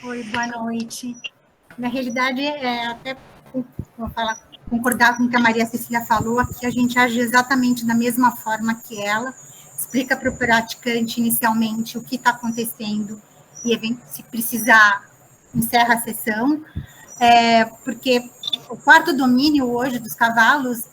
Oi, boa noite. Na realidade, até vou concordar com o que a Maria Cecília falou, que a gente age exatamente da mesma forma que ela, explica para o praticante inicialmente o que está acontecendo e, se precisar, encerra a sessão, porque o quarto domínio hoje dos cavalos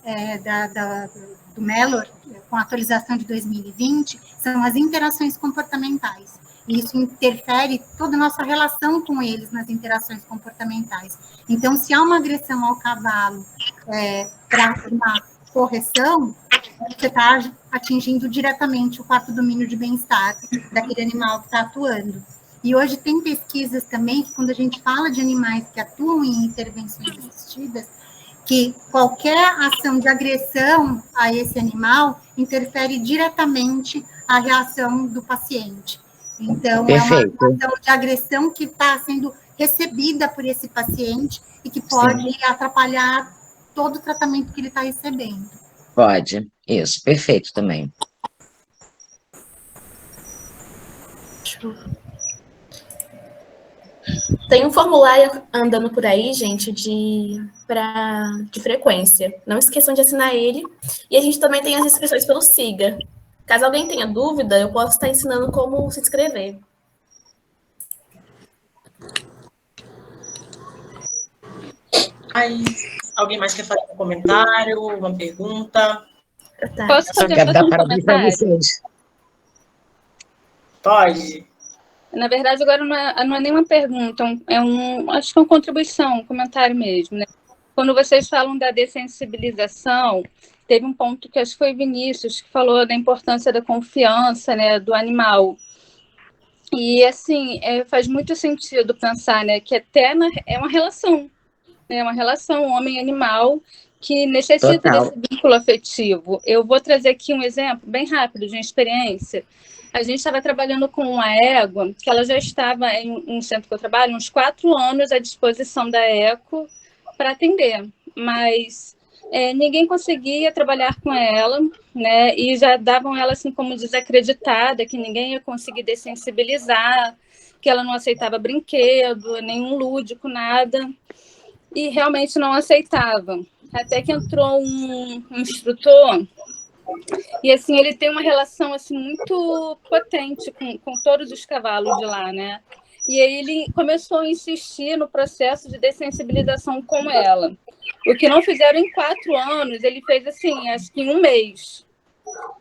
do Mellor, com a atualização de 2020, são as interações comportamentais. E isso interfere toda a nossa relação com eles nas interações comportamentais. Então, se há uma agressão ao cavalo para uma correção, você está atingindo diretamente o quarto domínio de bem-estar daquele animal que está atuando. E hoje tem pesquisas também que, quando a gente fala de animais que atuam em intervenções assistidas, que qualquer ação de agressão a esse animal interfere diretamente a reação do paciente. Então, Perfeito. É uma ação de agressão que está sendo recebida por esse paciente e que pode atrapalhar todo o tratamento que ele está recebendo. Pode, isso, perfeito também. Tem um formulário andando por aí, gente, de frequência. Não esqueçam de assinar ele. E a gente também tem as inscrições pelo SIGA. Caso alguém tenha dúvida, eu posso estar ensinando como se inscrever. Aí, alguém mais quer fazer um comentário, uma pergunta? Tá. Posso fazer Quero dar um parabéns para comentário? vocês. Pode. Na verdade, agora não é nenhuma pergunta, acho que é uma contribuição, um comentário mesmo, né? Quando vocês falam da dessensibilização, teve um ponto que acho que foi Vinícius, que falou da importância da confiança, né, do animal. E, assim, faz muito sentido pensar, né, que até é uma relação, né, uma relação homem-animal que necessita desse vínculo afetivo. Eu vou trazer aqui um exemplo bem rápido de uma experiência. A gente estava trabalhando com uma égua, que ela já estava em um centro que eu trabalho, uns 4 anos à disposição da ECO para atender, mas ninguém conseguia trabalhar com ela, né? E já davam ela assim como desacreditada, que ninguém ia conseguir dessensibilizar, que ela não aceitava brinquedo, nenhum lúdico, nada, e realmente não aceitava. Até que entrou um instrutor, e assim ele tem uma relação assim muito potente com todos os cavalos de lá, né? E aí ele começou a insistir no processo de dessensibilização com ela. O que não fizeram em 4 anos, ele fez assim, acho que em 1 mês.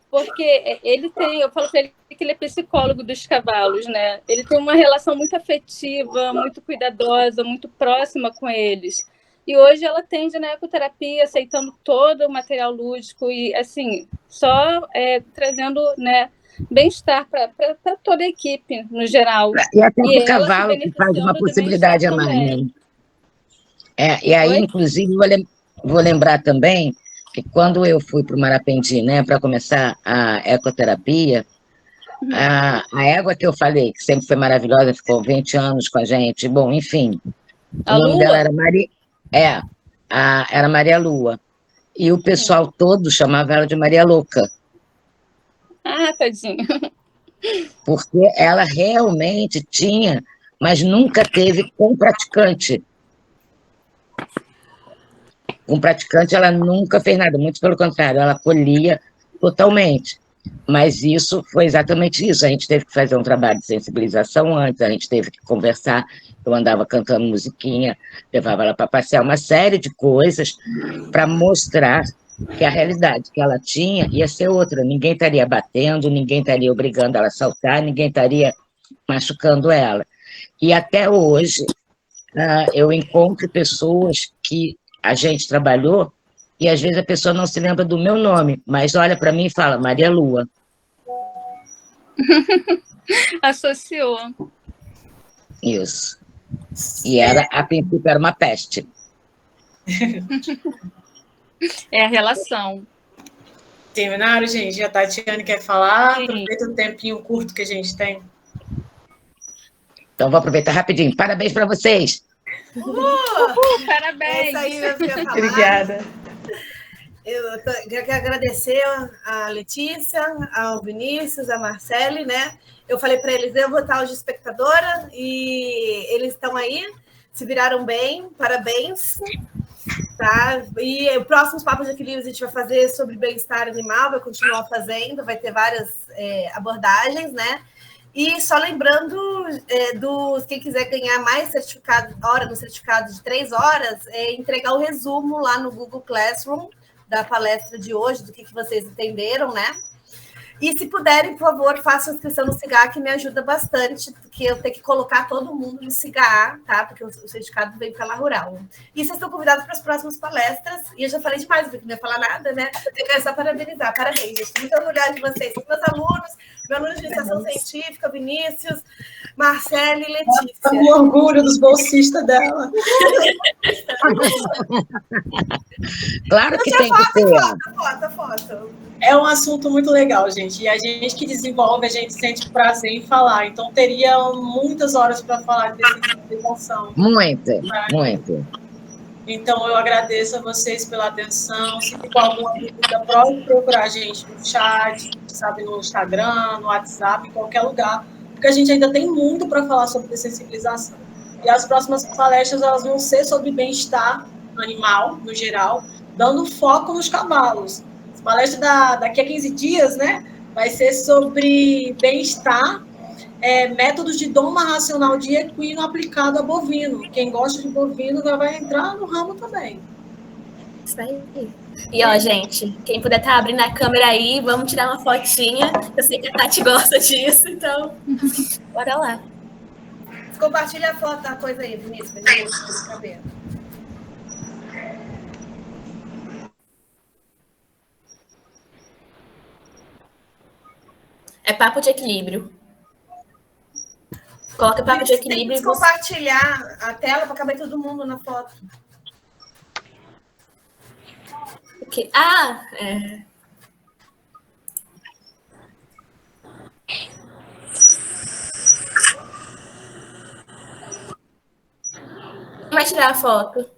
Porque eu falo para ele que ele é psicólogo dos cavalos, né? Ele tem uma relação muito afetiva, muito cuidadosa, muito próxima com eles. E hoje ela atende na ecoterapia, aceitando todo o material lúdico e, assim, só trazendo, né, bem-estar para toda a equipe, no geral. E até para o cavalo, que faz uma possibilidade a mais, né? E aí, inclusive, vou lembrar também que quando eu fui para o Marapendi, né, para começar a ecoterapia, a égua que eu falei, que sempre foi maravilhosa, ficou 20 anos com a gente, bom, enfim, o nome dela era era Maria Lua, e o pessoal todo chamava ela de Maria Louca. Ah, tadinha. Porque ela realmente tinha, mas nunca teve com praticante. Com praticante, ela nunca fez nada, muito pelo contrário, ela acolhia totalmente. Mas isso foi exatamente isso. A gente teve que fazer um trabalho de sensibilização antes, a gente teve que conversar. Eu andava cantando musiquinha, levava ela para passear, uma série de coisas para mostrar que a realidade que ela tinha ia ser outra. Ninguém estaria batendo, ninguém estaria obrigando ela a saltar, ninguém estaria machucando ela. E até hoje, eu encontro pessoas que a gente trabalhou e às vezes a pessoa não se lembra do meu nome, mas olha para mim e fala, Maria Lua. Associou. Isso. E era, a princípio era uma peste. É a relação. Terminaram, gente? A Tatiane quer falar? Sim. Aproveita o tempinho curto que a gente tem. Então, vou aproveitar rapidinho. Parabéns para vocês. Parabéns. É isso aí mesmo que eu ia falar. Obrigada. Eu quero agradecer a Letícia, ao Vinícius, a Marcele, né? Eu falei para eles, eu vou estar hoje espectadora, e eles estão aí, se viraram bem, parabéns. Tá? E os próximos Papos de Equilíbrio a gente vai fazer sobre bem-estar animal, vai continuar fazendo, vai ter várias abordagens, né? E só lembrando, quem quiser ganhar mais certificado, no certificado de 3 horas, entregar o resumo lá no Google Classroom da palestra de hoje, do que vocês entenderam, né? E se puderem, por favor, façam inscrição no CIGA, que me ajuda bastante, porque eu tenho que colocar todo mundo no CIGA, tá? Porque o certificado vem pela Rural. E vocês estão convidados para as próximas palestras, e eu já falei demais, porque não ia falar nada, né? Eu quero só parabenizar. Parabéns, gente. Muito orgulhosa de vocês. Meus alunos, meu aluno de iniciação científica, Vinícius, Marcele e Letícia. O orgulho dos bolsistas dela. Claro que tem que ter. Foto. É um assunto muito legal, gente. E a gente que desenvolve, a gente sente prazer em falar. Então, teria muitas horas para falar de sensibilização. Muito. Então, eu agradeço a vocês pela atenção. Se ficou alguma dúvida, pode procurar a gente no chat, sabe, no Instagram, no WhatsApp, em qualquer lugar, porque a gente ainda tem muito para falar sobre sensibilização. E as próximas palestras, elas vão ser sobre bem-estar animal, no geral, dando foco nos cavalos. A palestra daqui a 15 dias, né, vai ser sobre bem-estar, métodos de doma racional de equino aplicado a bovino. Quem gosta de bovino já vai entrar no ramo também. Isso aí. E, ó, gente, quem puder estar abrindo a câmera aí, vamos tirar uma fotinha. Eu sei que a Tati gosta disso, então bora lá. Compartilha a foto da coisa aí, Vinícius, pra gente saber. É papo de equilíbrio. Coloca papo de equilíbrio e compartilhar a tela para caber todo mundo na foto. Vai tirar a foto.